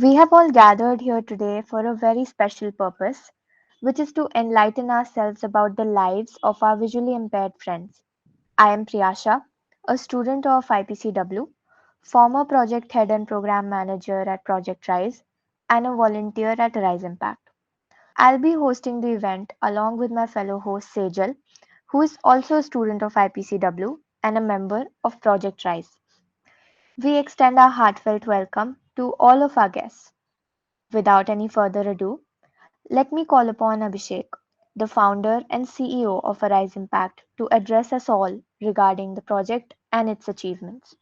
We have all gathered here today for a very special purpose, which is to enlighten ourselves about the lives of our visually impaired friends. I am Priyasha, a student of IPCW, former project head and program manager at Project Rise, and a volunteer at Rise Impact. I'll be hosting the event along with my fellow host Sejal, who is also a student of IPCW and a member of Project Rise. We extend our heartfelt welcome to all of our guests. Without any further ado, let me call upon Abhishek, the founder and CEO of Arise Impact, to address us all regarding the project and its achievements.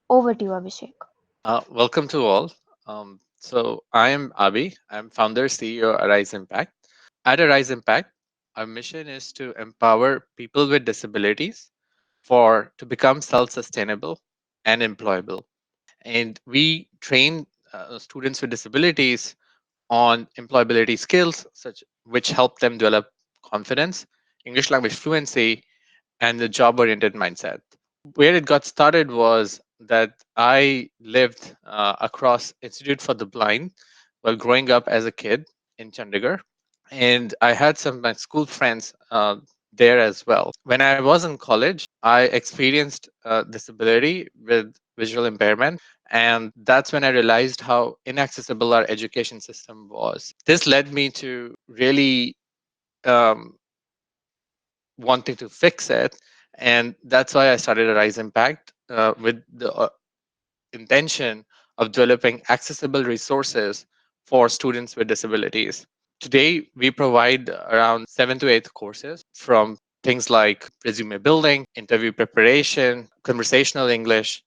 Over to you, Abhishek. Welcome to all. I am Abi. I'm founder CEO Arise Impact. At Arise Impact, our mission is to empower people with disabilities for to become self-sustainable and employable. And we train students with disabilities on employability skills, such which help them develop confidence, English language fluency, and the job-oriented mindset. Where it got started was that I lived across Institute for the Blind while growing up as a kid in Chandigarh, and I had some of my school friends there as well. When I was in college, I experienced disability with visual impairment, and that's when I realized how inaccessible our education system was. This led me to really um, wanting to fix it. And that's why I started Arise Impact with the intention of developing accessible resources for students with disabilities. Today, we provide around 7 to 8 courses from things like resume building, interview preparation, conversational English.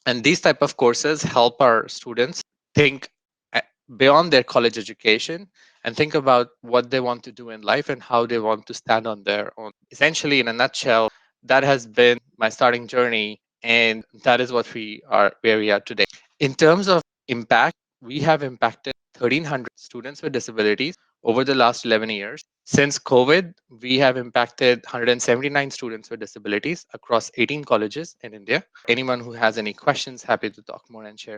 And these type of courses help our students think a- beyond their college education and think about what they want to do in life and how they want to stand on their own. Essentially, in a nutshell, that has been my starting journey, and that is what we are where we are today. In terms of impact, we have impacted 1,300 students with disabilities over the last 11 years. Since COVID, we have impacted 179 students with disabilities across 18 colleges in India. Anyone who has any questions, happy to talk more and share.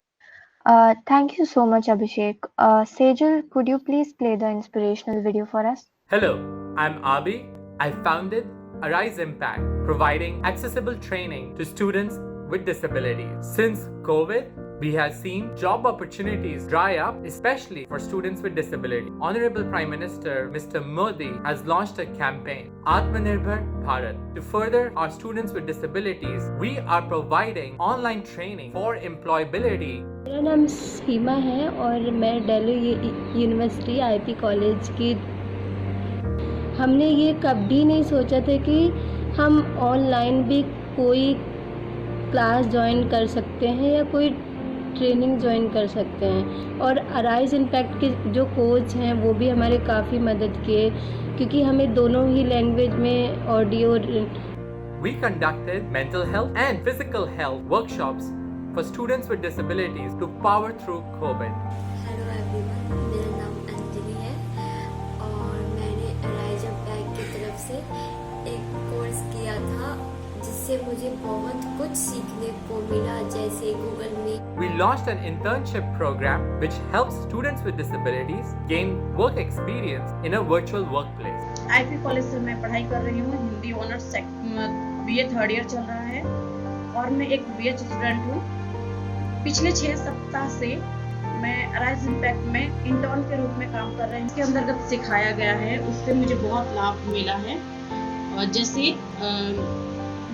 Thank you so much, Abhishek. Sejal, could you please play the inspirational video for us? Hello, I'm Abi. I founded Arise Impact, providing accessible training to students with disabilities. Since COVID, we have seen job opportunities dry up, especially for students with disability. Honorable Prime Minister Mr. Modi has launched a campaign, Atmanirbhar Bharat. To further our students with disabilities, we are providing online training for employability. मेरा नाम सीमा है और मैं Delhi university IP college की। हमने ये कभी नहीं सोचा था कि हम ऑनलाइन भी कोई क्लास ज्वाइन कर सकते हैं या कोई ट्रेनिंग ज्वाइन कर सकते हैं। और अराइज इम्पैक्ट के जो कोच हैं वो भी हमारे काफ़ी मदद किए, क्योंकि हमें दोनों ही लैंग्वेज में audio. We conducted mental health and physical health workshops for students with disabilities to power through COVID. Hello everyone, मेरा नाम अंजलि है और मैंने राइज इम्पैक्ट की तरफ से एक कोर्स किया था जिससे मुझे बहुत कुछ सीखने को मिला, जैसे Google Meet. We launched an internship program which helps students with disabilities gain work experience in a virtual workplace. IP college से मैं पढ़ाई कर रही हूँ। Hindi honours BA third year चल रहा है और मैं एक बीएच स्टूडेंट हूँ। पिछले 6 सप्ताह से मैं अराइज इम्पैक्ट में इंटर्न के रूप में काम कर रही हूँ। इसके अंतर्गत सिखाया गया है, उससे मुझे बहुत लाभ मिला है। और जैसे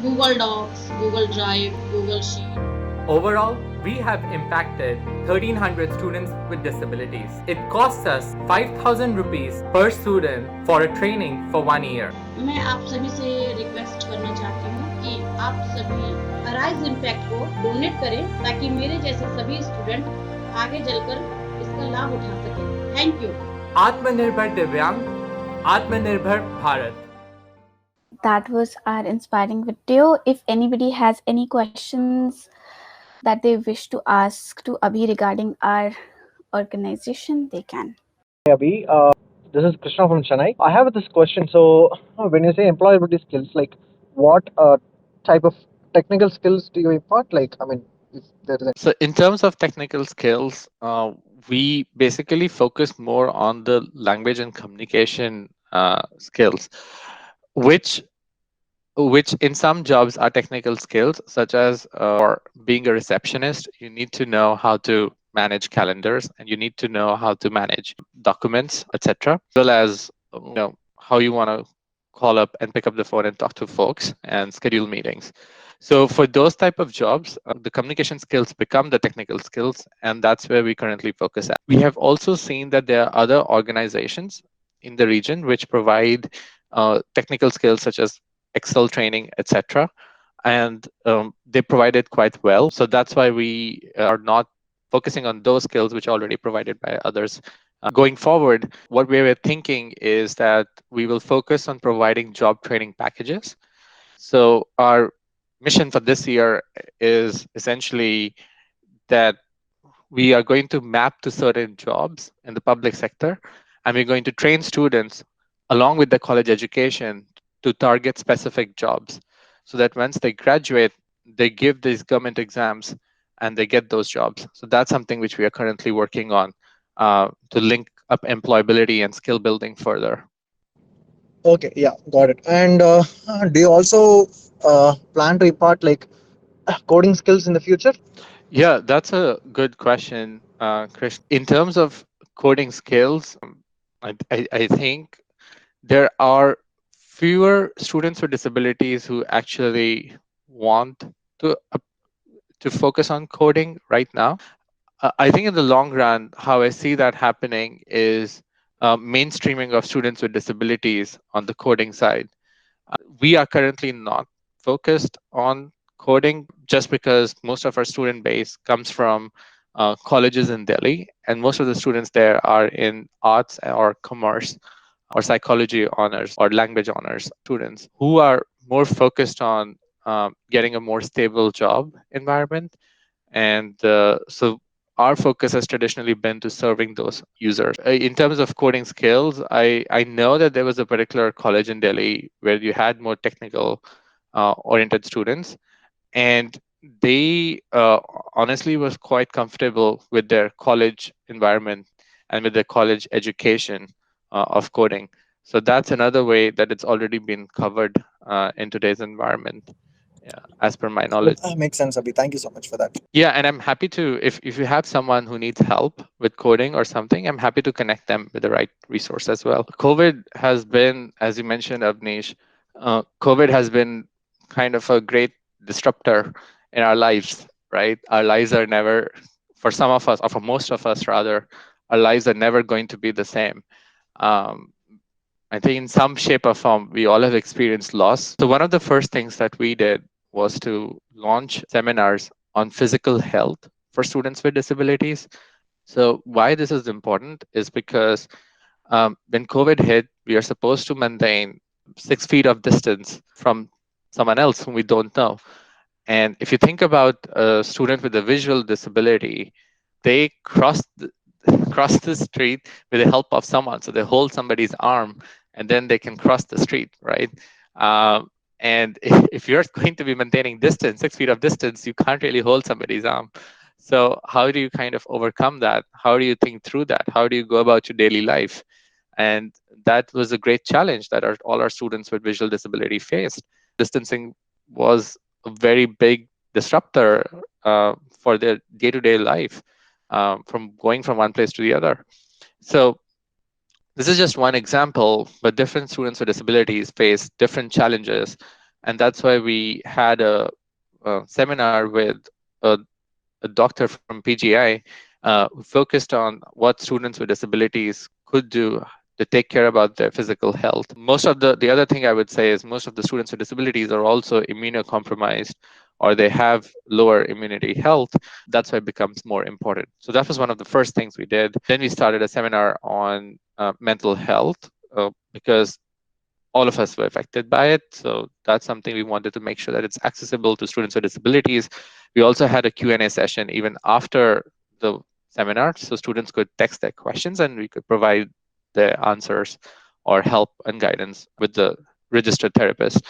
Google Docs, Google Drive, Google Sheet. Overall, we have impacted 1,300 students with disabilities. It costs us 5,000 rupees per student for a training for 1 year. मैं आप सभी से रिक्वेस्ट करना चाहती हूँ कि आप सभी अराइज इम्पैक्ट को डोनेट करें ताकि मेरे जैसे सभी स्टूडेंट आगे चलकर इसका लाभ उठा सकें। Thank you. Atmanirbhar Divyang, Atmanirbhar Bharat. That was our inspiring video. If anybody has any questions that they wish to ask to Abhi regarding our organization, they can. Hey Abhi, this is Krishna from Chennai. I have this question. So, when you say employability skills, like what type of technical skills do you impart? Like, I mean, if there is So, in terms of technical skills, we basically focus more on the language and communication skills, which in some jobs are technical skills, such as or being a receptionist. You need to know how to manage calendars, and you need to know how to manage documents, etc., as well as how you want to call up and pick up the phone and talk to folks and schedule meetings. So for those type of jobs, the communication skills become the technical skills, and that's where we currently focus at. We have also seen that there are other organizations in the region which provide technical skills such as Excel training, etc., and they provide it quite well. So that's why we are not focusing on those skills which are already provided by others. Going forward, what we were thinking is that we will focus on providing job training packages. So our mission for this year is essentially that we are going to map to certain jobs in the public sector, and we're going to train students along with the college education to target specific jobs, so that once they graduate, they give these government exams and they get those jobs. So that's something which we are currently working on to link up employability and skill building further. Okay, yeah, got it. And do you also plan to impart like coding skills in the future? Yeah, that's a good question, Chris. In terms of coding skills, I think there are fewer students with disabilities who actually want to focus on coding right now. I think in the long run, how I see that happening is mainstreaming of students with disabilities on the coding side. We are currently not focused on coding just because most of our student base comes from colleges in Delhi, and most of the students there are in arts or commerce or psychology honors or language honors students who are more focused on getting a more stable job environment. And so our focus has traditionally been to serving those users. In terms of coding skills, I know that there was a particular college in Delhi where you had more technical oriented students, and they honestly was quite comfortable with their college environment and with their college education of coding. So that's another way that it's already been covered in today's environment, yeah, as per my knowledge. Makes sense, Abhi. Thank you so much for that. Yeah, and I'm happy to, if you have someone who needs help with coding or something, I'm happy to connect them with the right resource as well. COVID has been, as you mentioned, Avnish, COVID has been kind of a great disruptor in our lives, right? Our lives are never, for some of us, or for most of us rather, our lives are never going to be the same. I think in some shape or form, we all have experienced loss. So one of the first things that we did was to launch seminars on physical health for students with disabilities. So why this is important is because when COVID hit, we are supposed to maintain 6 feet of distance from someone else whom we don't know. And if you think about a student with a visual disability, they cross the street with the help of someone. So they hold somebody's arm and then they can cross the street, right? And if you're going to be maintaining distance, 6 feet of distance, you can't really hold somebody's arm. So how do you kind of overcome that? How do you think through that? How do you go about your daily life? And that was a great challenge that all our students with visual disability faced. Distancing was a very big disruptor for their day-to-day life, from going from one place to the other. So this is just one example, but different students with disabilities face different challenges. And that's why we had a seminar with a doctor from PGI who focused on what students with disabilities could do to take care about their physical health. Most of the other thing I would say is most of the students with disabilities are also immunocompromised, or they have lower immunity health. That's why it becomes more important. So that was one of the first things we did. Then we started a seminar on mental health because all of us were affected by it. So that's something we wanted to make sure that it's accessible to students with disabilities. We also had a Q&A session even after the seminar, so students could text their questions and we could provide the answers or help and guidance with the registered therapist.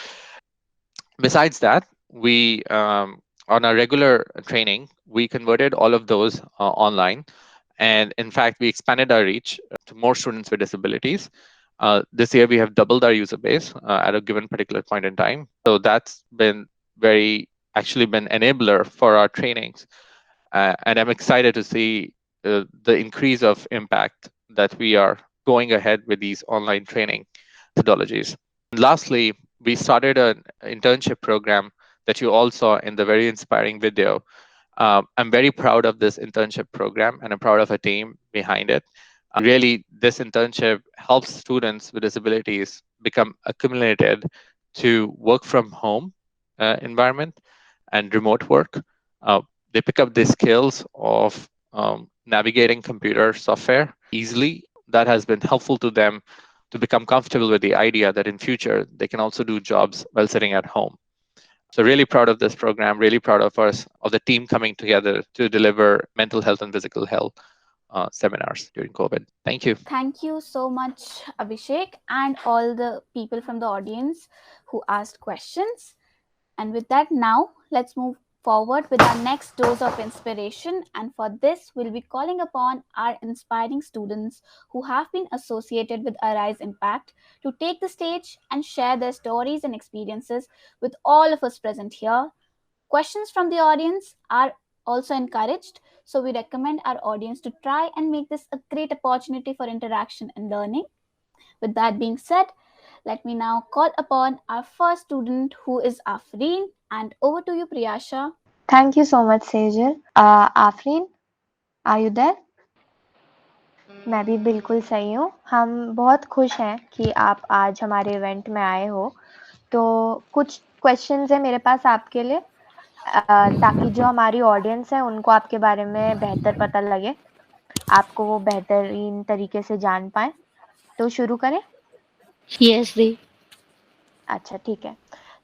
Besides that, we on our regular training, we converted all of those online, And in fact, we expanded our reach to more students with disabilities. This year, we have doubled our user base at a given particular point in time. So that's been actually been enabler for our trainings. And I'm excited to see the increase of impact that we are going ahead with these online training methodologies. And lastly, we started an internship program that you all saw in the very inspiring video. I'm very proud of this internship program, and I'm proud of a team behind it. Really, this internship helps students with disabilities become accumulated to work from home environment and remote work. They pick up the skills of navigating computer software easily. That has been helpful to them to become comfortable with the idea that in future they can also do jobs while sitting at home. So really proud of this program, really proud of us, of the team coming together to deliver mental health and physical health seminars during COVID. Thank you. Thank you so much, Abhishek, and all the people from the audience who asked questions. And with that, now let's move forward with our next dose of inspiration. And for this, we'll be calling upon our inspiring students who have been associated with Arise Impact to take the stage and share their stories and experiences with all of us present here. Questions from the audience are also encouraged, so we recommend our audience to try and make this a great opportunity for interaction and learning. With that being said, let me now call upon our first student, who is Afreen, and over to you, Priyasha. Thank you so much, Sejal. Afreen, are you there? मैं भी बिल्कुल सही हूँ। हम बहुत खुश हैं कि आप आज हमारे इवेंट में आए हो। तो कुछ क्वेश्चंस है मेरे पास आपके लिए, ताकि जो हमारी ऑडियंस है उनको आपके बारे में बेहतर पता लगे, आपको वो बेहतरीन तरीके से जान पाए। तो शुरू करें? यस दी। अच्छा, ठीक है।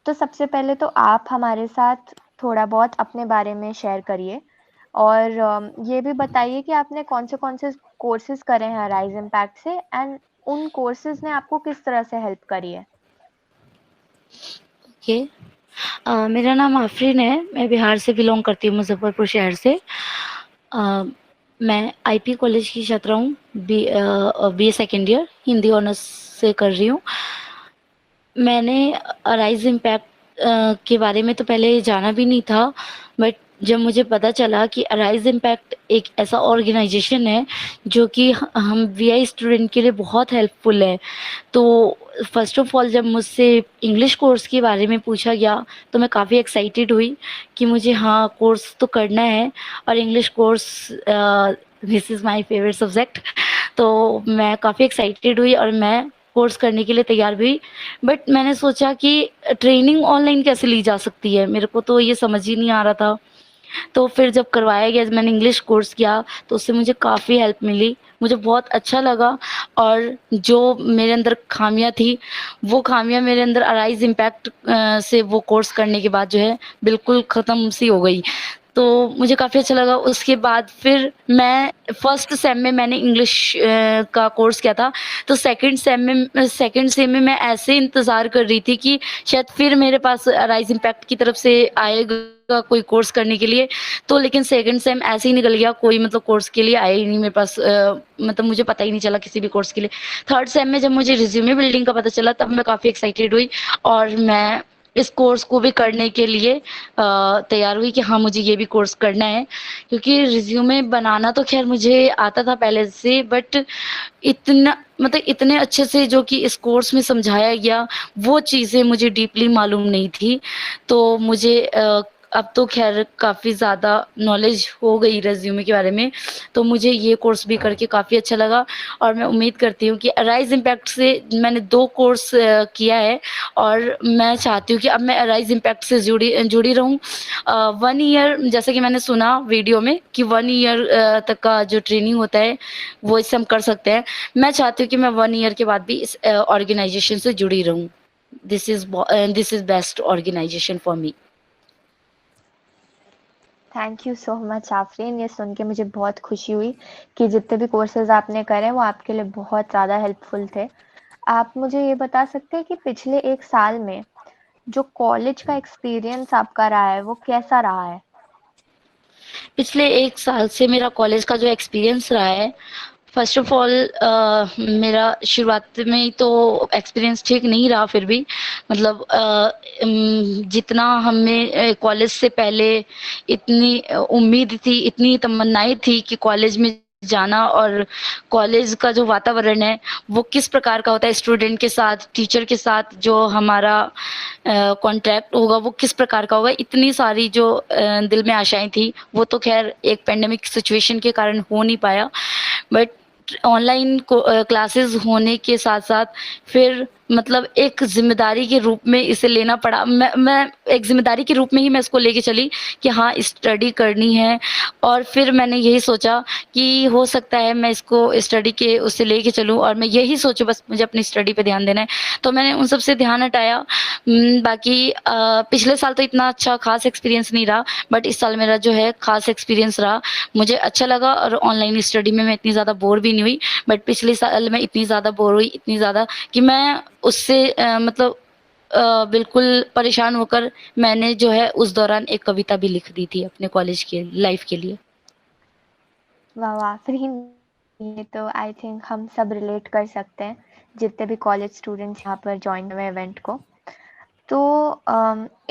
तो सबसे पहले तो आप हमारे साथ थोड़ा बहुत अपने बारे में शेयर करिए और ये भी बताइए कि आपने कौन से कोर्सेज करे हैं अराइज इम्पैक्ट से, एंड उन कोर्सेज ने आपको किस तरह से हेल्प करी है। ओके, मेरा नाम आफरीन है, मैं बिहार से बिलोंग करती हूँ, मुजफ्फरपुर शहर से। मैं आईपी कॉलेज की छात्रा हूँ, बी ए सेकेंड ईयर हिंदी ऑनर्स से कर रही हूँ। मैंने अराइज इम्पैक्ट के बारे में तो पहले जाना भी नहीं था, बट जब मुझे पता चला कि अराइज इम्पैक्ट एक ऐसा ऑर्गेनाइजेशन है जो कि हम वीआई स्टूडेंट के लिए बहुत हेल्पफुल है, तो फर्स्ट ऑफ ऑल जब मुझसे इंग्लिश कोर्स के बारे में पूछा गया तो मैं काफ़ी एक्साइटेड हुई कि मुझे हाँ कोर्स तो करना है, और English course this is my favourite subject, तो मैं काफ़ी एक्साइटेड हुई और मैं कोर्स करने के लिए तैयार भी हुई। बट मैंने सोचा कि ट्रेनिंग ऑनलाइन कैसे ली जा सकती है, मेरे को तो ये समझ ही नहीं आ रहा था। तो फिर जब करवाया गया, जब मैंने इंग्लिश कोर्स किया तो उससे मुझे काफ़ी हेल्प मिली, मुझे बहुत अच्छा लगा, और जो मेरे अंदर खामियां थी वो खामियां मेरे अंदर अराइज इम्पैक्ट से वो कोर्स करने के बाद जो है बिल्कुल ख़त्म सी हो गई, तो मुझे काफ़ी अच्छा लगा। उसके बाद फिर मैं फर्स्ट सेम में मैंने इंग्लिश का कोर्स किया था, तो सेकंड सेम में मैं ऐसे इंतज़ार कर रही थी कि शायद फिर मेरे पास अराइज इम्पैक्ट की तरफ से आएगा कोई कोर्स करने के लिए, तो लेकिन सेकंड सेम ऐसे ही निकल गया, कोई मतलब कोर्स के लिए आया ही नहीं मेरे पास, मतलब मुझे पता ही नहीं चला किसी भी कोर्स के लिए। थर्ड सेम में जब मुझे रिज्यूमे बिल्डिंग का पता चला तब मैं काफ़ी एक्साइटेड हुई और मैं इस कोर्स को भी करने के लिए तैयार हुई कि हाँ मुझे ये भी कोर्स करना है, क्योंकि रिज्यूमे बनाना तो खैर मुझे आता था पहले से, बट इतना मतलब इतने अच्छे से जो कि इस कोर्स में समझाया गया वो चीज़ें मुझे डीपली मालूम नहीं थी, तो मुझे अब तो खैर काफ़ी ज़्यादा नॉलेज हो गई रेज्यूमे के बारे में, तो मुझे ये कोर्स भी करके काफ़ी अच्छा लगा। और मैं उम्मीद करती हूँ कि अराइज इम्पैक्ट से मैंने 2 कोर्स किया है और मैं चाहती हूँ कि अब मैं अराइज इम्पैक्ट से जुड़ी रहूँ। 1 ईयर, जैसा कि मैंने सुना वीडियो में कि 1 ईयर तक का जो ट्रेनिंग होता है वो इससे हम कर सकते हैं। मैं चाहती हूँ कि मैं 1 ईयर के बाद भी इस ऑर्गेनाइजेशन से जुड़ी रहूँ। This is best organisation for me. Thank you so much Afreen, ये सुन के मुझे बहुत खुशी हुई कि जितने भी कोर्सेज आपने करे वो आपके लिए बहुत ज़्यादा हेल्पफुल थे। आप मुझे ये बता सकते हैं कि पिछले 1 साल में जो कॉलेज का एक्सपीरियंस आपका रहा है वो कैसा रहा है? पिछले 1 साल से मेरा कॉलेज का जो एक्सपीरियंस रहा है, फर्स्ट ऑफ ऑल मेरा शुरुआत में तो एक्सपीरियंस ठीक नहीं रहा, फिर भी मतलब जितना हमें कॉलेज से पहले इतनी उम्मीद थी, इतनी तमन्नाएं थी कि कॉलेज में जाना और कॉलेज का जो वातावरण है वो किस प्रकार का होता है, स्टूडेंट के साथ, टीचर के साथ जो हमारा कॉन्ट्रैक्ट होगा वो किस प्रकार का होगा, इतनी सारी जो दिल में आशाएं थी वो तो खैर एक पेंडेमिक सिचुएशन के कारण हो नहीं पाया। बट ऑनलाइन क्लासेस होने के साथ साथ फिर मतलब एक जिम्मेदारी के रूप में इसे लेना पड़ा। मैं एक जिम्मेदारी के रूप में ही मैं इसको लेके चली कि हाँ स्टडी करनी है, और फिर मैंने यही सोचा कि हो सकता है मैं इसको स्टडी के उससे लेके चलूँ और मैं यही सोचूं बस मुझे अपनी स्टडी पे ध्यान देना है, तो मैंने उन सब से ध्यान हटाया। बाकी पिछले साल तो इतना अच्छा खास एक्सपीरियंस नहीं रहा, बट इस साल मेरा जो है खास एक्सपीरियंस रहा, मुझे अच्छा लगा और ऑनलाइन स्टडी में मैं इतनी ज़्यादा बोर भी नहीं हुई। बट पिछले साल मैं इतनी ज़्यादा बोर हुई, इतनी ज़्यादा कि मैं उससे मतलब बिल्कुल परेशान होकर मैंने जो है उस दौरान एक कविता भी लिख दी थी अपने कॉलेज के लाइफ के लिए। वाह वाह आफरीन, ये तो आई थिंक हम सब रिलेट कर सकते हैं जितने भी कॉलेज स्टूडेंट्स यहाँ पर ज्वाइन हुए इवेंट को। तो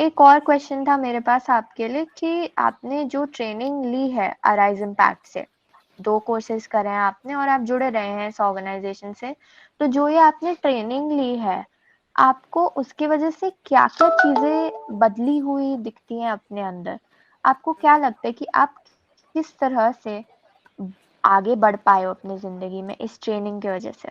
एक और क्वेश्चन था मेरे पास आपके लिए कि आपने जो ट्रेनिंग ली है अराइज इम्पैक्ट से, 2 कोर्सेज करे हैं आपने और आप जुड़े रहे हैं इस ऑर्गेनाइजेशन से, तो जो ये आपने ट्रेनिंग ली है आपको उसकी वजह से क्या-क्या चीजें बदली हुई दिखती हैं अपने अंदर? आपको क्या लगता है कि आप किस तरह से आगे बढ़ पाए हो अपनी जिंदगी में इस ट्रेनिंग की वजह से?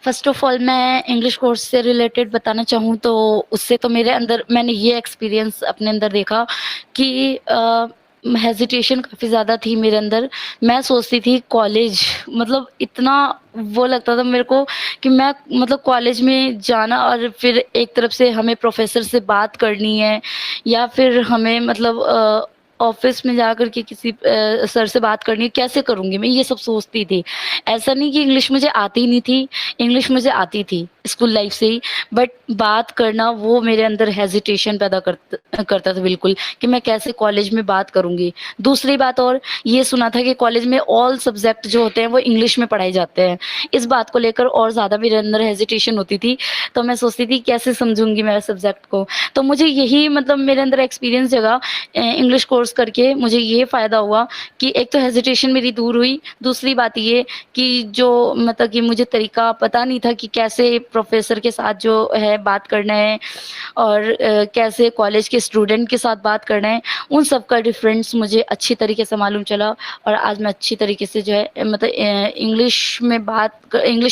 फर्स्ट ऑफ ऑल मैं इंग्लिश कोर्स से रिलेटेड बताना चाहूँ तो उससे तो मेरे अंदर मैंने ये एक्सपीरियंस अपने अंदर देखा कि हेजिटेशन काफ़ी ज़्यादा थी मेरे अंदर। मैं सोचती थी कॉलेज मतलब इतना वो लगता था मेरे को कि मैं मतलब कॉलेज में जाना और फिर एक तरफ से हमें प्रोफेसर से बात करनी है या फिर हमें मतलब ऑफिस में जा कर के किसी सर से बात करनी है, कैसे करूँगी मैं, ये सब सोचती थी। ऐसा नहीं कि इंग्लिश मुझे आती नहीं थी, इंग्लिश मुझे आती थी स्कूल लाइफ से ही, बट बात करना वो मेरे अंदर हेजिटेशन पैदा करता था बिल्कुल कि मैं कैसे कॉलेज में बात करूँगी। दूसरी बात और ये सुना था कि कॉलेज में ऑल सब्जेक्ट जो होते हैं वो इंग्लिश में पढ़ाए जाते हैं। इस बात को लेकर और ज़्यादा मेरे अंदर हेजिटेशन होती थी, तो मैं सोचती थी कैसे समझूंगी मैं सब्जेक्ट को। तो मुझे यही मतलब मेरे अंदर एक्सपीरियंस जगह इंग्लिश कोर्स करके मुझे ये फ़ायदा हुआ कि एक तो हेजिटेशन मेरी दूर हुई, दूसरी बात ये कि जो मतलब कि मुझे तरीका पता नहीं था कि कैसे प्रोफेसर के साथ जो है बात करना है और कैसे कॉलेज के स्टूडेंट के साथ बात करना है, उन सब का डिफरेंस मुझे अच्छी तरीके से मालूम चला। और आज मैं अच्छी तरीके से जो है मतलब इंग्लिश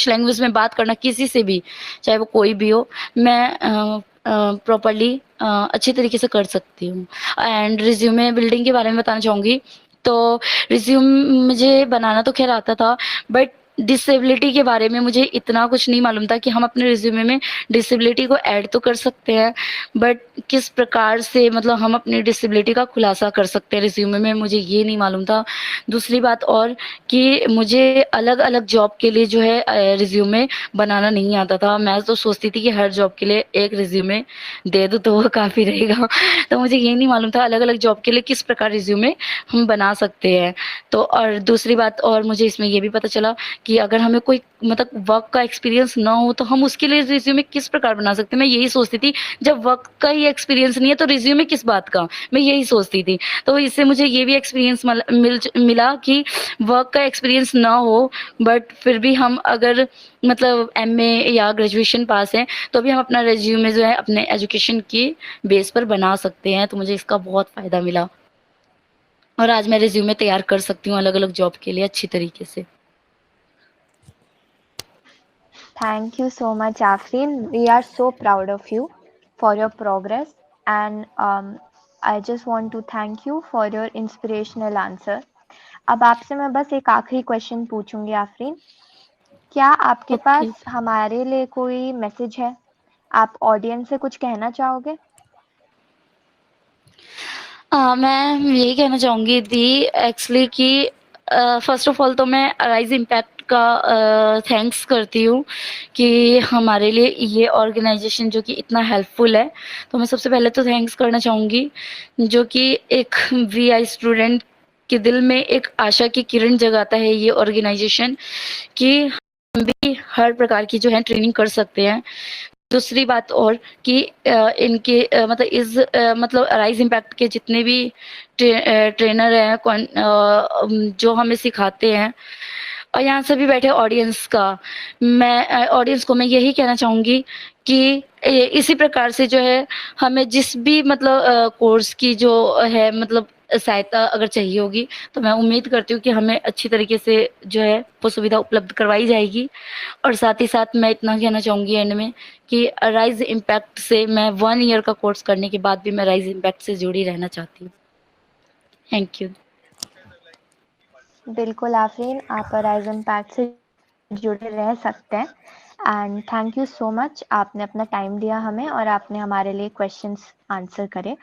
लैंग्वेज में बात करना किसी से भी, चाहे वो कोई भी हो, मैं प्रॉपर्ली अच्छी तरीके से कर सकती हूँ। एंड रिज्यूमे बिल्डिंग के बारे में बताना चाहूँगी, तो रिज्यूम मुझे बनाना तो खैर आता था, बट डिसेबिलिटी के बारे में मुझे इतना कुछ नहीं मालूम था कि हम अपने रिज्यूमे में डिसेबिलिटी को ऐड तो कर सकते हैं, बट किस प्रकार से मतलब हम अपनी डिसेबिलिटी का खुलासा कर सकते हैं रिज्यूमे में, मुझे ये नहीं मालूम था। दूसरी बात और कि मुझे अलग अलग जॉब के लिए जो है रिज्यूमे बनाना नहीं आता था। मैं तो सोचती थी कि हर जॉब के लिए एक रिज्यूमे दे दो तो वो काफ़ी रहेगा तो मुझे ये नहीं मालूम था अलग अलग जॉब के लिए किस प्रकार रिज्यूमे हम बना सकते हैं। तो और दूसरी बात और मुझे इसमें ये भी पता चला कि अगर हमें कोई मतलब वर्क का एक्सपीरियंस ना हो तो हम उसके लिए रिज्यूमे किस प्रकार बना सकते हैं। मैं यही सोचती थी जब वर्क का ही एक्सपीरियंस नहीं है तो रिज्यूमे किस बात का, मैं यही सोचती थी। तो इससे मुझे ये भी एक्सपीरियंस मिला कि वर्क का एक्सपीरियंस ना हो बट फिर भी हम अगर मतलब एमए या ग्रेजुएशन पास हैं तो भी हम अपना रिज्यूमे जो है अपने एजुकेशन के बेस पर बना सकते हैं। तो मुझे इसका बहुत फ़ायदा मिला और आज मैं रिज्यूमे तैयार कर सकती हूँ अलग अलग जॉब के लिए अच्छी तरीके से। Thank you so much, Afreen. We are so proud of you for your progress, and I just want to thank you for your inspirational answer. अब आपसे मैं बस एक आखिरी क्वेश्चन पूछूंगी आफरीन, क्या आपके पास हमारे लिए कोई मैसेज है? आप ऑडियंस से कुछ कहना चाहोगे? मैं यही कहना चाहूँगी दी एक्चुअली कि फर्स्ट ऑफ ऑल तो मैं अराइज इम्पैक्ट का थैंक्स करती हूँ कि हमारे लिए ये ऑर्गेनाइजेशन जो कि इतना हेल्पफुल है। तो मैं सबसे पहले तो थैंक्स करना चाहूँगी, जो कि एक वीआई स्टूडेंट के दिल में एक आशा की किरण जगाता है ये ऑर्गेनाइजेशन, कि हम भी हर प्रकार की जो है ट्रेनिंग कर सकते हैं। दूसरी बात और कि इनके मतलब मतलब अराइज इम्पैक्ट के जितने भी ट्रेनर हैं जो हमें सिखाते हैं, और यहाँ सभी बैठे ऑडियंस का, मैं ऑडियंस को मैं यही कहना चाहूँगी कि इसी प्रकार से जो है हमें जिस भी मतलब कोर्स की जो है मतलब सहायता अगर चाहिए होगी, तो मैं उम्मीद करती हूँ कि हमें अच्छी तरीके से जो है वो सुविधा उपलब्ध करवाई जाएगी। और साथ ही साथ मैं इतना कहना चाहूँगी एंड में कि राइज इम्पैक्ट से मैं 1 ईयर का कोर्स करने के बाद भी मैं राइज इम्पैक्ट से जुड़ी रहना चाहती हूँ। Thank you. बिल्कुल आफरीन, आप राइज इम्पैक्ट से जुड़े रह सकते हैं। And thank you so much, आपने अपना टाइम दिया हमें और आपने हमारे लिए क्वेश्चंस आंसर करे।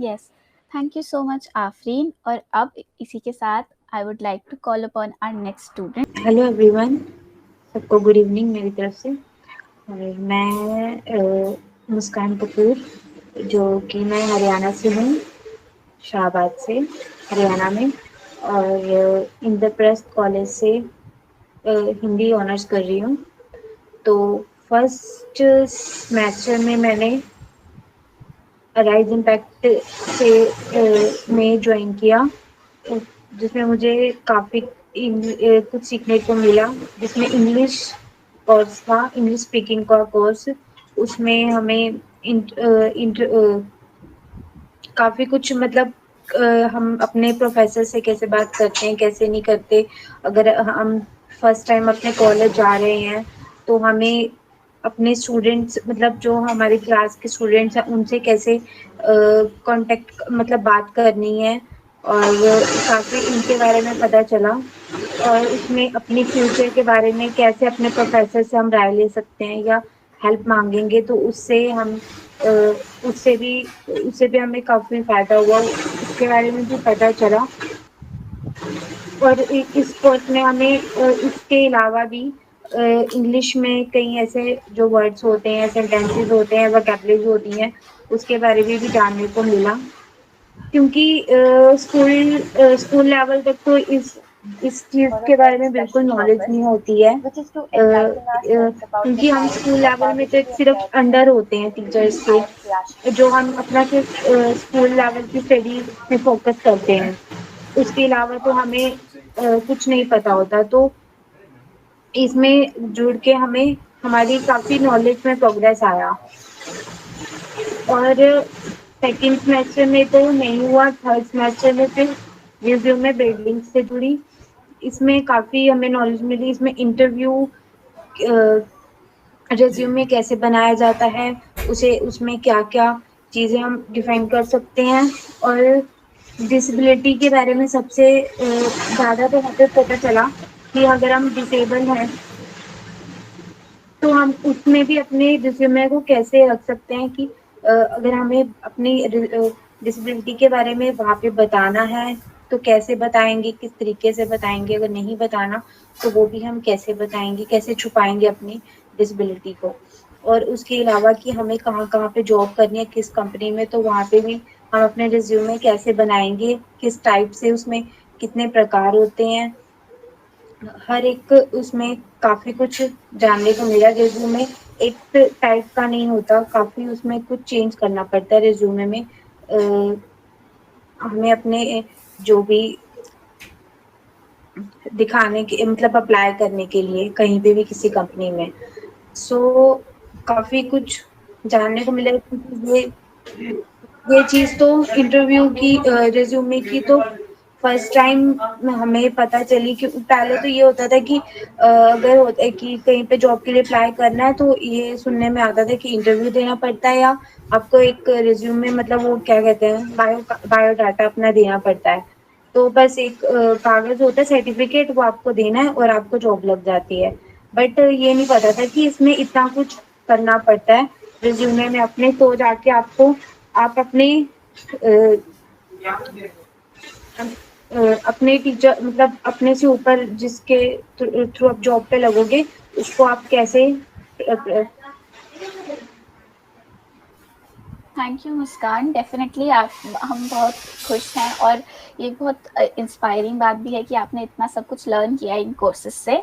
Yes, thank you so much Afreen. और अब इसी के साथ I would like to call upon our next student. Hello everyone, सबको गुड इवनिंग मेरी तरफ से। और मैं मुस्कान कपूर, जो कि मैं हरियाणा से हूँ, शाहबाद से, हरियाणा में, और इंद्रप्रस्थ कॉलेज से हिंदी ऑनर्स कर रही हूँ। तो फर्स्ट सेमेस्टर में मैंने राइज इम्पैक्ट से में ज्वाइन किया, जिसमें मुझे काफ़ी कुछ सीखने को मिला, जिसमें इंग्लिश कोर्स था, इंग्लिश स्पीकिंग का कोर्स। उसमें हमें काफ़ी कुछ मतलब हम अपने प्रोफेसर से कैसे बात करते हैं, कैसे नहीं करते। अगर हम फर्स्ट टाइम अपने कॉलेज जा रहे हैं, तो हमें अपने स्टूडेंट्स मतलब जो हमारी क्लास के स्टूडेंट्स हैं, उनसे कैसे कांटेक्ट मतलब बात करनी है, और काफ़ी इनके बारे में पता चला। और उसमें अपनी फ्यूचर के बारे में कैसे अपने प्रोफेसर से हम राय ले सकते हैं या हेल्प मांगेंगे, तो उससे हम उससे भी हमें काफ़ी फ़ायदा हुआ, उसके बारे में भी पता चला। और इस कोर्स में हमें इसके अलावा भी इंग्लिश में कई ऐसे जो वर्ड्स होते हैं, सेंटेंसेस होते हैं, वोकैबुलरी होती हैं, उसके बारे में भी जानने को मिला। क्योंकि स्कूल लेवल तक तो इस चीज़ के बारे में बिल्कुल नॉलेज नहीं होती है, क्योंकि हम स्कूल लेवल में तो सिर्फ अंडर होते हैं टीचर्स के, जो हम अपना सिर्फ स्कूल लेवल की स्टडी पे फोकस करते हैं। उसके अलावा तो हमें कुछ नहीं पता होता। तो इसमें जुड़ के हमें हमारी काफ़ी नॉलेज में प्रोग्रेस आया। और सेकंड सेमेस्टर में तो नहीं हुआ, थर्ड सेमेस्टर में फिर रिज्यूमे बिल्डिंग से जुड़ी। इसमें काफ़ी हमें नॉलेज मिली। इसमें इंटरव्यू रिज्यूमे कैसे बनाया जाता है, उसमें क्या-क्या चीज़ें हम डिफाइन कर सकते हैं। और डिसेबिलिटी के बारे में सबसे ज़्यादा तो हमें पता चला कि अगर हम डिसेबल हैं, तो हम उसमें भी अपने रिज्यूमे को कैसे रख सकते हैं कि अगर हमें अपनी डिसेबिलिटी के बारे में वहाँ पे बताना है, तो कैसे बताएँगे, किस तरीके से बताएँगे। अगर नहीं बताना, तो वो भी हम कैसे बताएँगे, कैसे छुपाएँगे अपनी डिसेबिलिटी को। और उसके अलावा कि हमें कहाँ-कहाँ पे जॉब करनी है, किस कंपनी में, तो वहाँ पे भी हम अपने रिज्यूमे कैसे बनाएँगे, किस टाइप से, उसमें कितने प्रकार होते हैं। हर एक उसमें काफ़ी कुछ जानने को मिला। रिज्यूमे एक टाइप का नहीं होता, काफ़ी उसमें कुछ चेंज करना पड़ता है रिज्यूमे में। हमें अपने जो भी दिखाने के मतलब अप्लाई करने के लिए कहीं पे भी किसी कंपनी में, सो काफ़ी कुछ जानने को मिला। क्योंकि ये चीज़ तो इंटरव्यू की रिज्यूमे की तो फर्स्ट टाइम हमें पता चली कि पहले तो ये होता था कि अगर होता है कि कहीं पे जॉब के लिए अप्लाई करना है, तो ये सुनने में आता था कि इंटरव्यू देना पड़ता है, या आपको एक रिज्यूमे मतलब वो क्या कहते हैं बायोडाटा अपना देना पड़ता है। तो बस एक कागज़ होता है सर्टिफिकेट, वो आपको देना है और आपको जॉब लग जाती है। बट ये नहीं पता था कि इसमें इतना कुछ करना पड़ता है रिज्यूमे में अपने। तो जाके आप अपने अपने टीचर मतलब अपने से ऊपर जिसके थ्रू आप जॉब पे लगोगे उसको आप कैसे थैंक यू मुस्कान। डेफिनेटली आप हम बहुत खुश हैं और ये बहुत इंस्पायरिंग बात भी है कि आपने इतना सब कुछ लर्न किया इन कोर्सेज से।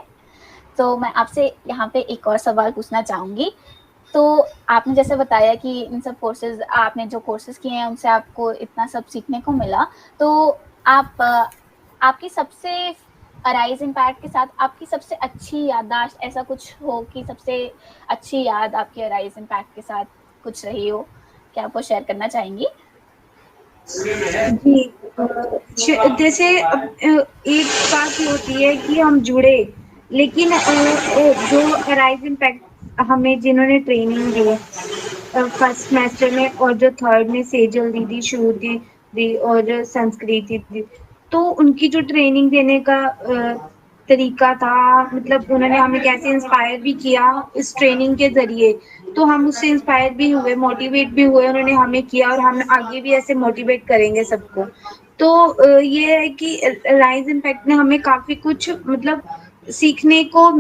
तो मैं आपसे यहाँ पे एक और सवाल पूछना चाहूँगी। तो आपने जैसे बताया कि इन सब कोर्सेज आपने जो कोर्सेज किए हैं उनसे आपको इतना सब सीखने को मिला। तो आप आपकी सबसे अराइज इम्पैक्ट के साथ आपकी सबसे अच्छी याददाश्त ऐसा कुछ हो कि सबसे अच्छी याद आपकी अराइज इम्पैक्ट के साथ कुछ रही हो, क्या आप वो शेयर करना चाहेंगी? जी जैसे एक बात ये होती है कि हम जुड़े, लेकिन जो अराइज इम्पैक्ट हमें जिन्होंने ट्रेनिंग दी फर्स्ट सेमेस्टर में और जो थर्ड में सेजल दीदी, श्रुति दी और संस्कृति दी, तो उनकी जो ट्रेनिंग देने का तरीका था, मतलब उन्होंने हमें कैसे इंस्पायर भी किया इस ट्रेनिंग के ज़रिए, तो हम उससे इंस्पायर भी हुए, मोटिवेट भी हुए, उन्होंने हमें किया और हम आगे भी ऐसे मोटिवेट करेंगे सबको। तो ये है कि राइज इम्पैक्ट ने हमें काफ़ी कुछ मतलब सीखने को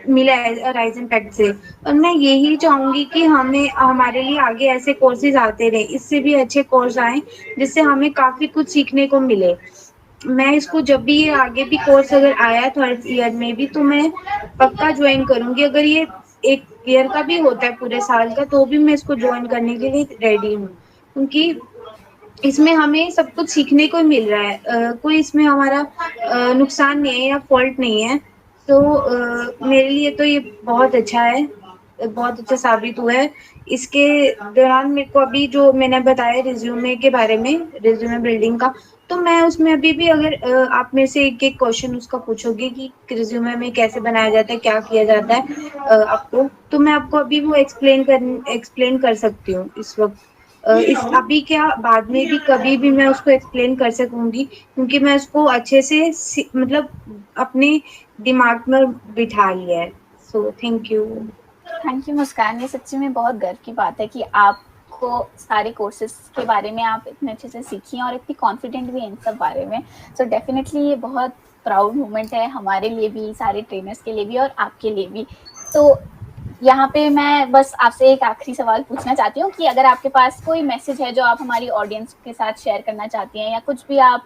मिला है राइज इम्पैक्ट से, और मैं यही चाहूँगी कि हमें हमारे लिए आगे ऐसे कोर्सेज आते रहे, इससे भी अच्छे कोर्स आएँ जिससे हमें काफ़ी कुछ सीखने को मिले। मैं इसको जब भी ये आगे भी कोर्स अगर आया थर्ड ईयर में भी तो मैं पक्का ज्वाइन करूँगी। अगर ये 1 ईयर का भी होता है पूरे साल का तो भी मैं इसको ज्वाइन करने के लिए रेडी हूँ, क्योंकि इसमें हमें सब कुछ सीखने को मिल रहा है। कोई इसमें हमारा नुकसान नहीं है या फ़ॉल्ट नहीं है। तो मेरे लिए तो ये बहुत अच्छा है, बहुत अच्छा साबित हुआ है। इसके दौरान मेरे को अभी जो मैंने बताया रिज़्यूमे के बारे में, रिज़्यूमे बिल्डिंग का, तो मैं उसमें अभी भी अगर आप मेरे से एक-एक क्वेश्चन उसका पूछोगे कि रिज़्यूमे में कैसे बनाया जाता है, क्या किया जाता है आपको, तो मैं आपको अभी वो एक्सप्लेन कर सकती हूँ इस वक़्त। इस अभी क्या बाद में भी कभी भी मैं उसको एक्सप्लेन कर सकूँगी, क्योंकि मैं उसको अच्छे से मतलब अपने दिमाग में बिठा लिया है। So thank you. Thank you Muskan. ये सच्ची में बहुत गर्व की बात है कि आपको सारे कोर्सेज के बारे में आप इतने अच्छे से सीखी हैं और इतनी कॉन्फिडेंट भी हैं इन सब बारे में। सो डेफिनेटली ये बहुत प्राउड मोमेंट है हमारे लिए भी, सारे ट्रेनर्स के लिए भी और आपके लिए भी। तो यहाँ पे मैं बस आपसे एक आखिरी सवाल पूछना चाहती हूँ कि अगर आपके पास कोई मैसेज है जो आप हमारी ऑडियंस के साथ शेयर करना चाहती हैं, या कुछ भी आप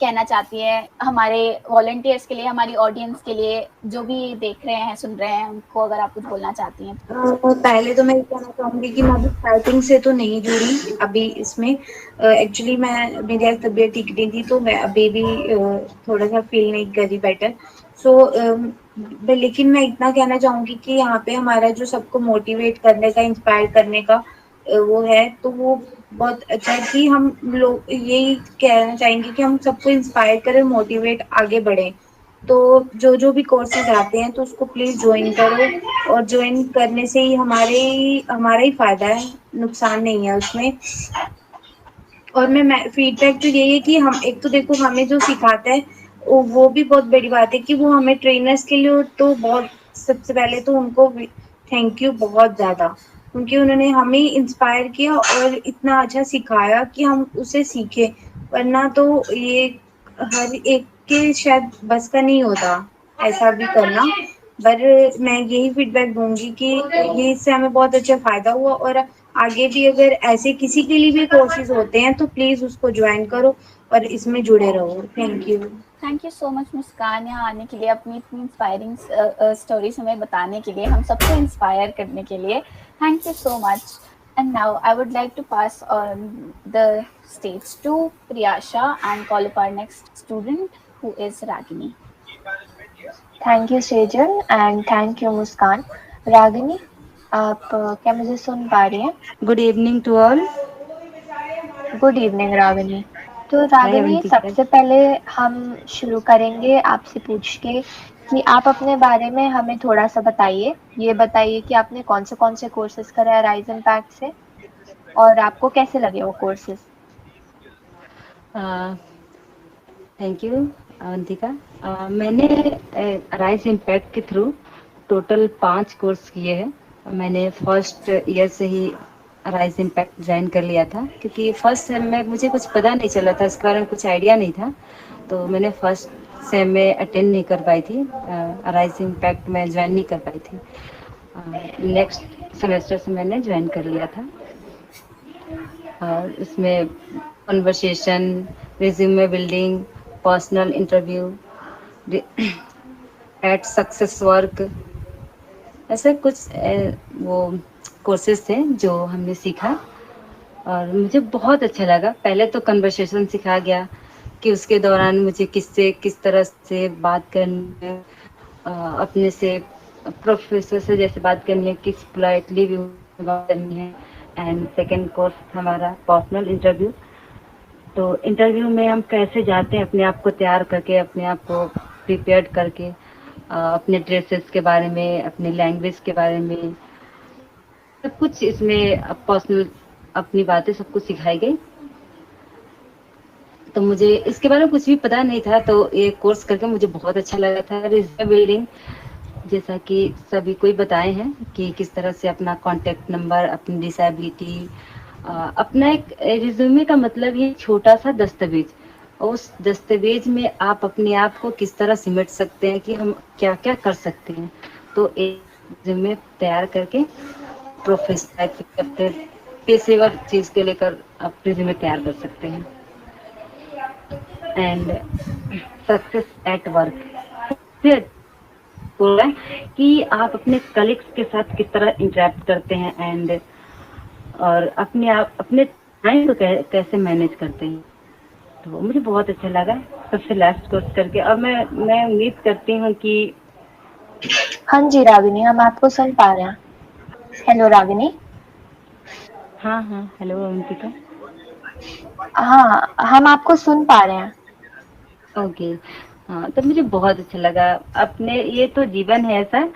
कहना चाहती हैं हमारे वॉलंटियर्स के लिए, हमारी ऑडियंस के लिए, जो भी देख रहे हैं, सुन रहे हैं, उनको अगर आप कुछ बोलना चाहती हैं? पहले तो मैं ये कहना चाहूँगी कि मैं अभी स्टार्टिंग से तो नहीं जुड़ी अभी इसमें। एक्चुअली मेरी आज तबीयत ठीक नहीं थी, तो मैं अभी भी थोड़ा-सा फ़ील नहीं कर रही बेटर। सो लेकिन मैं इतना कहना चाहूँगी कि यहाँ पे हमारा जो सबको मोटिवेट करने का, इंस्पायर करने का वो है, तो वो बहुत अच्छा है कि हम लोग यही कहना चाहेंगे कि हम सबको इंस्पायर करें, मोटिवेट आगे बढ़ें। तो जो भी कोर्सेज़ आते हैं तो उसको प्लीज़ जॉइन करो, और जॉइन करने से ही हमारा ही फ़ायदा है, नुकसान नहीं है उसमें। और मैं फीडबैक तो यही है कि हम एक तो देखो हमें जो सिखाता है वो भी बहुत बड़ी बात है कि वो हमें ट्रेनर्स के लिए तो बहुत, सबसे पहले तो उनको थैंक यू बहुत ज़्यादा, क्योंकि उन्होंने हमें इंस्पायर किया और इतना अच्छा सिखाया कि हम उसे सीखें, वरना तो ये हर एक के शायद बस का नहीं होता ऐसा भी करना। पर मैं यही फीडबैक दूँगी कि ये इससे हमें बहुत अच्छा फ़ायदा हुआ, और आगे भी अगर ऐसे किसी के लिए भी कोर्सेज़ होते हैं तो प्लीज़ उसको ज्वाइन करो और इसमें जुड़े रहो। Thank you. Thank you so much Muskan, यहाँ आने के लिए, अपनी इतनी इंस्पायरिंग स्टोरीज हमें बताने के लिए, हम सबको इंस्पायर करने के लिए। Thank you so much. And now I would like to pass on the stage to Priyasha and call up our next student, who is Ragini. Thank you Sejal and thank you Muskan. Ragini, आप क्या मुझे सुन पा रही हैं? Good evening to all. Good evening Ragini. तो रागिनी, सबसे पहले हम शुरू करेंगे आपसे पूछ के कि आप अपने बारे में हमें थोड़ा सा बताइए। ये बताइए कि आपने कौन से कोर्सेज करे राइज इम्पैक्ट से और आपको कैसे लगे वो कोर्सेज? Thank you Avantika. मैंने राइज इम्पैक्ट के थ्रू टोटल 5 कोर्स किए हैं। मैंने फर्स्ट ईयर से ही राइज इम्पैक्ट ज्वाइन कर लिया था, क्योंकि फर्स्ट सेम में मुझे कुछ पता नहीं चला था, इसके बारे में कुछ आइडिया नहीं था, तो मैंने फर्स्ट सेम में अटेंड नहीं कर पाई थी, राइज इम्पैक्ट में ज्वाइन नहीं कर पाई थी। नेक्स्ट सेमेस्टर से मैंने ज्वाइन कर लिया था, और इसमें conversation, resume building, personal interview, at success work, ऐसे कुछ वो कोर्सेज थे जो हमने सीखा, और मुझे बहुत अच्छा लगा। पहले तो कन्वर्सेशन सिखा गया कि उसके दौरान मुझे किससे किस तरह से बात करनी है, अपने से प्रोफेसर से जैसे बात करनी है, किस पोलाइटली भी बात करनी है। एंड सेकेंड कोर्स हमारा पर्सनल इंटरव्यू। तो इंटरव्यू में हम कैसे जाते हैं, अपने आप को तैयार करके, अपने आप को प्रिपेयर्ड करके, अपने ड्रेसेस के बारे में, अपनी लैंग्वेज के बारे में, सब कुछ इसमें पर्सनल अपनी बातें सब कुछ सिखाई गई। तो मुझे इसके बारे में कुछ भी पता नहीं था, तो ये कोर्स करके मुझे बहुत अच्छा लगा था। रिज्यूमे बिल्डिंग, जैसा कि सभी कोई बताए हैं कि किस तरह से अपना कॉन्टेक्ट नंबर, अपनी डिसेबिलिटी, अपना एक रिज्यूमे का मतलब ये छोटा सा दस्तावेज, उस दस्तावेज में आप अपने आप को किस तरह सिमट सकते हैं कि हम क्या क्या कर सकते हैं। तो एक रिज्यूमे तैयार करके प्रोफेशनल पेशेवर चीज के लेकर आप रिज्यूमे तैयार कर सकते हैं। एंड सक्सेस एट वर्क बोला कि आप अपने कलीग्स के साथ किस तरह इंटरेक्ट करते हैं, एंड और अपने आप अपने टाइम को कैसे मैनेज करते हैं। तो मुझे बहुत अच्छा लगा सबसे लास्ट कोर्स करके, और मैं उम्मीद करती हूँ कि हाँ जी रागिनी, हम आपको सुन पा रहे हैं। हेलो रागिनी। हाँ हाँ, हेलो अंकिता। हाँ, हम आपको सुन पा रहे हैं। ओके, हाँ, तो मुझे बहुत अच्छा लगा। अपने ये तो जीवन है ऐसा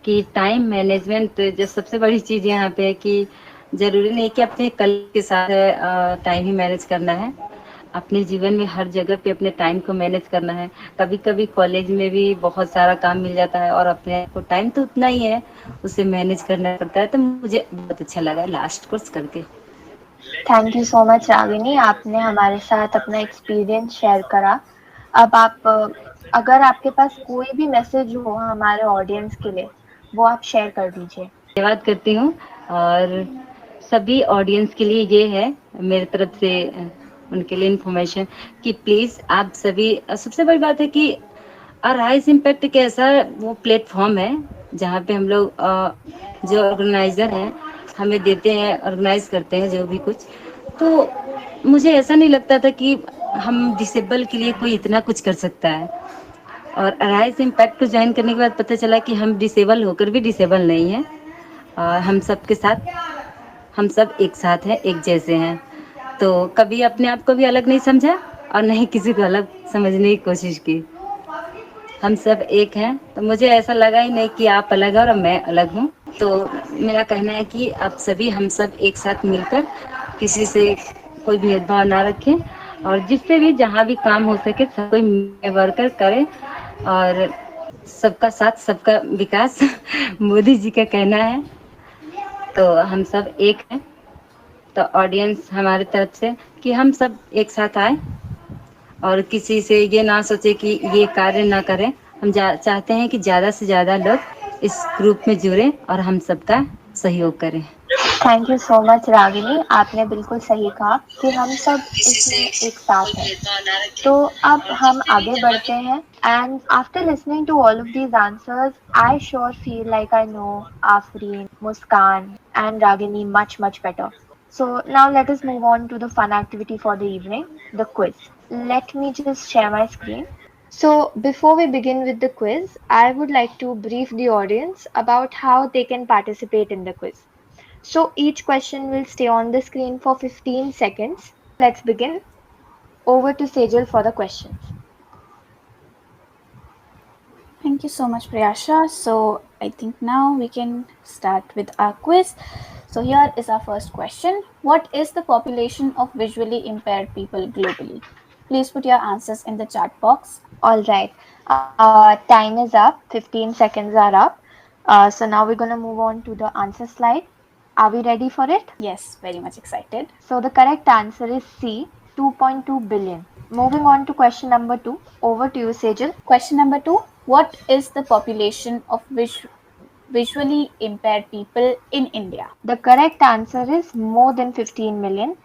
कि टाइम मैनेजमेंट जो सबसे बड़ी चीज़ यहाँ पे है कि जरूरी नहीं कि अपने कल के साथ टाइम ही मैनेज करना है। अपने जीवन में हर जगह पे अपने टाइम को मैनेज करना है। कभी कभी कॉलेज में भी बहुत सारा काम मिल जाता है और अपने को टाइम तो उतना ही है, उसे मैनेज करना पड़ता है। तो मुझे बहुत अच्छा लगा लास्ट कोर्स करके। Thank you so much Ragini, आपने हमारे साथ अपना एक्सपीरियंस शेयर करा। अब आप अगर आपके पास कोई भी मैसेज हो हमारे ऑडियंस के लिए, वो आप शेयर कर दीजिए। धन्यवाद करती हूँ, और सभी ऑडियंस के लिए ये है मेरी तरफ से उनके लिए इन्फॉर्मेशन कि प्लीज़ आप सभी, सबसे बड़ी बात है कि राइज इम्पैक्ट एक ऐसा वो प्लेटफॉर्म है जहाँ पे हम लोग जो ऑर्गेनाइजर हैं हमें देते हैं, ऑर्गेनाइज करते हैं जो भी कुछ। तो मुझे ऐसा नहीं लगता था कि हम डिसेबल के लिए कोई इतना कुछ कर सकता है, और राइज इम्पैक्ट को ज्वाइन करने के बाद पता चला कि हम डिसेबल होकर भी डिसेबल नहीं हैं, और हम सब के साथ, हम सब एक साथ हैं, एक जैसे हैं। तो कभी अपने आप को भी अलग नहीं समझा और नहीं किसी को अलग समझने की कोशिश की। हम सब एक हैं, तो मुझे ऐसा लगा ही नहीं कि आप अलग हैं और मैं अलग हूँ। तो मेरा कहना है कि आप सभी, हम सब एक साथ मिलकर किसी से कोई भेदभाव ना रखें, और जिससे भी जहाँ भी काम हो सके सब कोई मिलकर कर करें, और सबका साथ सबका विकास मोदी जी का कहना है। तो हम सब एक हैं, तो ऑडियंस हमारी तरफ से कि हम सब एक साथ आए और किसी से ये ना सोचे कि ये कार्य ना करें। हम चाहते हैं कि ज़्यादा से ज़्यादा लोग इस ग्रुप में जुड़ें और हम सबका सहयोग करें। Thank you so much Ragini, आपने बिल्कुल सही कहा कि हम सब इसमें एक साथ हैं। तो अब हम आगे बढ़ते हैं, and after listening to all of these answers I sure feel like I know Afreen, Muskan and Ragini much better. So now let us move on to the fun activity for the evening, the quiz. Let me just share my screen. So before we begin with the quiz, I would like to brief the audience about how they can participate in the quiz. So each question will stay on the screen for 15 seconds. Let's begin. Over to Sejal for the questions. Thank you so much, Priyasha. So I think now we can start with our quiz. So here is our first question. What is the population of visually impaired people globally? Please put your answers in the chat box. All right. Time is up. 15 seconds are up. So now we're going to move on to the answer slide. Are we ready for it? Yes, very much excited. So the correct answer is C, 2.2 billion. Moving on to question number 2. Over to you, Sejal. Question number 2. What is the population of visually impaired people in India? The correct answer is more than 15 million.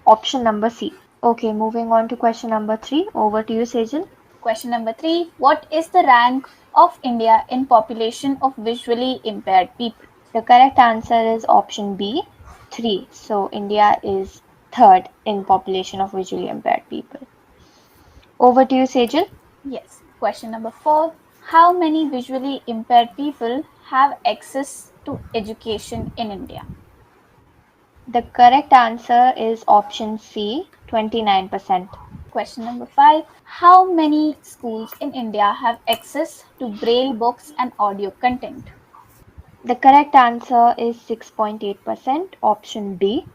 Option number C. Okay, moving on to question number 3. Over to you, Sejal. Question number 3. What is the rank of India in population of visually impaired people? The correct answer is option B, 3. So India is third in population of visually impaired people. Over to you, Sejal. Yes. Question number 4. How many visually impaired people have access to education in India? The correct answer is option C, 29%. Question number 5. How many schools in India have access to braille books and audio content? The correct answer is 6.8%, option B.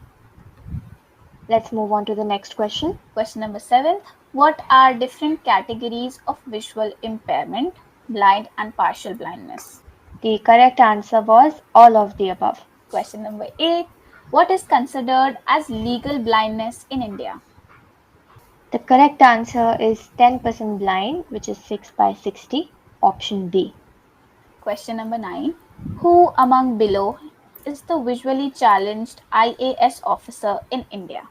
Let's move on to the next question. Question number 7. What are different categories of visual impairment, blind and partial blindness? The correct answer was all of the above. Question number 8. What is considered as legal blindness in India? The correct answer is 10% blind, which is 6 by 60, option B. Question number 9. Who among below is the visually challenged IAS officer in India?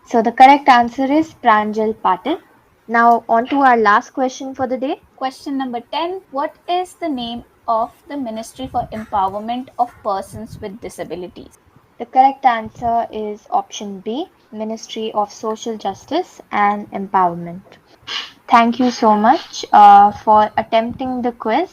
So the correct answer is Pranjal Patil. Now on to our last question for the day. Question number 10. What is the name of the Ministry for Empowerment of Persons with Disabilities? The correct answer is option B, Ministry of Social Justice and Empowerment. Thank you so much for attempting the quiz.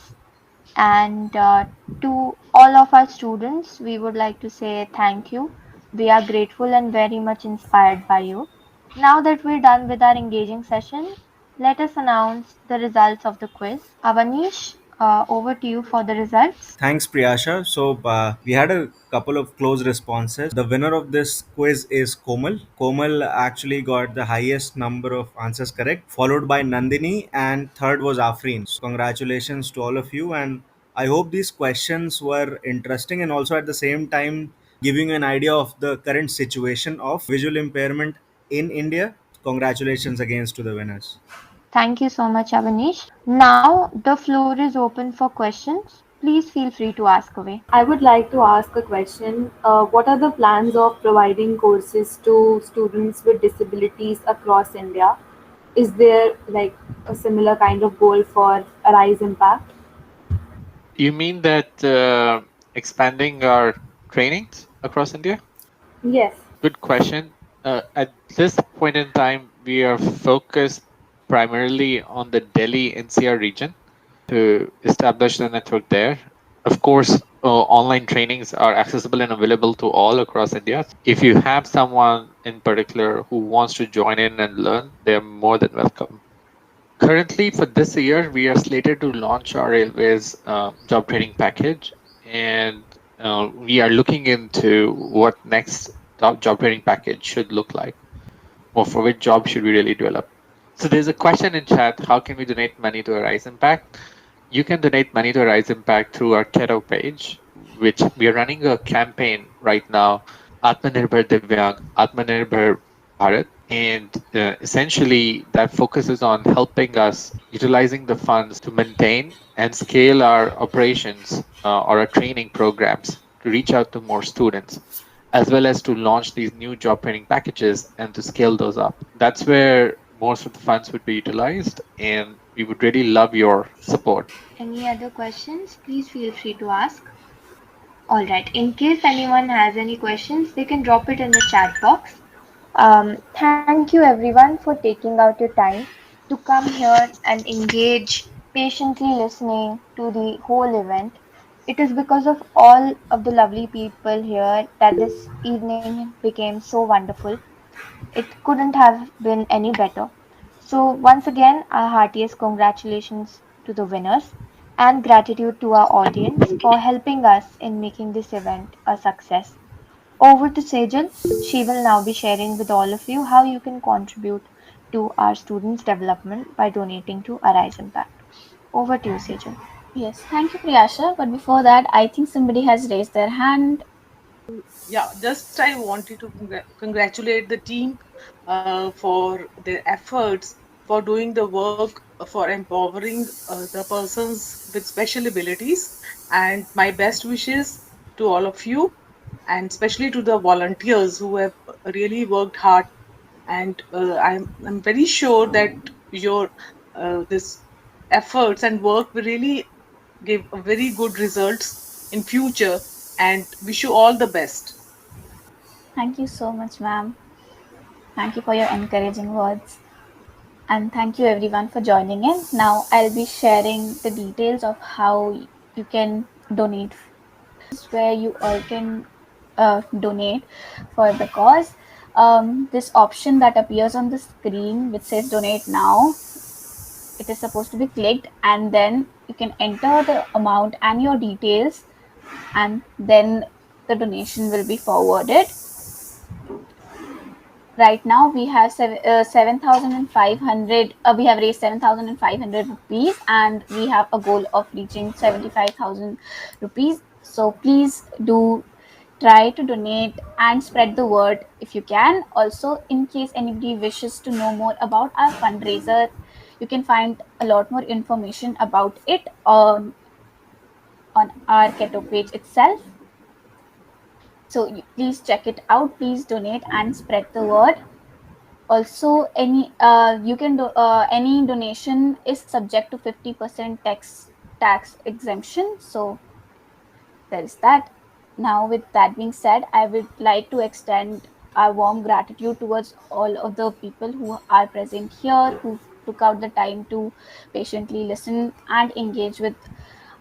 And to all of our students, we would like to say thank you. We are grateful and very much inspired by you. Now that we're done with our engaging session, let us announce the results of the quiz. Avanish, over to you for the results. Thanks, Priyasha. So we had a couple of close responses. The winner of this quiz is Komal. Komal actually got the highest number of answers correct, followed by Nandini, and third was Afreen. So congratulations to all of you, and I hope these questions were interesting and also at the same time giving you an idea of the current situation of visual impairment in India. Congratulations again to the winners. Thank you so much, Avanish. Now the floor is open for questions. Please feel free to ask away. I would like to ask a question. What are the plans of providing courses to students with disabilities across India? Is there like a similar kind of goal for Arise Impact? You mean that expanding our trainings across India? Yes. Good question. At this point in time, we are focused primarily on the Delhi NCR region to establish the network there. Of course, online trainings are accessible and available to all across India. If you have someone in particular who wants to join in and learn, they're more than welcome. Currently, for this year, we are slated to launch our Railways job training package, and we are looking into what next job training package should look like, or for which job should we really develop. So there's a question in chat: how can we donate money to Arise Impact? You can donate money to Arise Impact through our Keto page, which we are running a campaign right now, Atmanirbhar Divyang, Atmanirbhar Bharat. And essentially, that focuses on helping us utilizing the funds to maintain and scale our operations or our training programs to reach out to more students, as well as to launch these new job training packages and to scale those up. That's where most of the funds would be utilized, and we would really love your support. Any other questions? Please feel free to ask. All right. In case anyone has any questions, they can drop it in the chat box. Thank you everyone for taking out your time to come here and engage, patiently listening to the whole event. It is because of all of the lovely people here that this evening became so wonderful. It couldn't have been any better. So once again, our heartiest congratulations to the winners and gratitude to our audience for helping us in making this event a success. Over to Sejal. She will now be sharing with all of you how you can contribute to our students' development by donating to Arise Impact. Over to you, Sejal. Yes, thank you, Priyasha. But before that, I think somebody has raised their hand. Yeah, just I wanted to congratulate the team for their efforts for doing the work for empowering the persons with special abilities, and my best wishes to all of you, and especially to the volunteers who have really worked hard. And I'm very sure that your this efforts and work will really give a very good results in future, and wish you all the best. Thank you so much, ma'am. Thank you for your encouraging words. And thank you everyone for joining in. Now I'll be sharing the details of how you can donate, where you all can donate for the cause. This option that appears on the screen which says donate now, it is supposed to be clicked, and then you can enter the amount and your details, and then the donation will be forwarded. Right now we have 7,500. We have raised 7,500 rupees, and we have a goal of reaching 75,000 rupees. So please do try to donate and spread the word if you can. Also, in case anybody wishes to know more about our fundraiser, you can find a lot more information about it on our Keto page itself. So please check it out. Please donate and spread the word. Also, any any donation is subject to 50% tax exemption. So there is that. Now, with that being said, I would like to extend our warm gratitude towards all of the people who are present here, who took out the time to patiently listen and engage with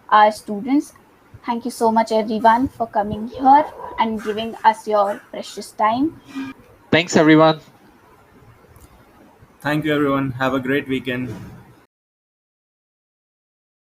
our students. Thank you so much, everyone, for coming here and giving us your precious time. Thanks, everyone. Thank you, everyone. Have a great weekend.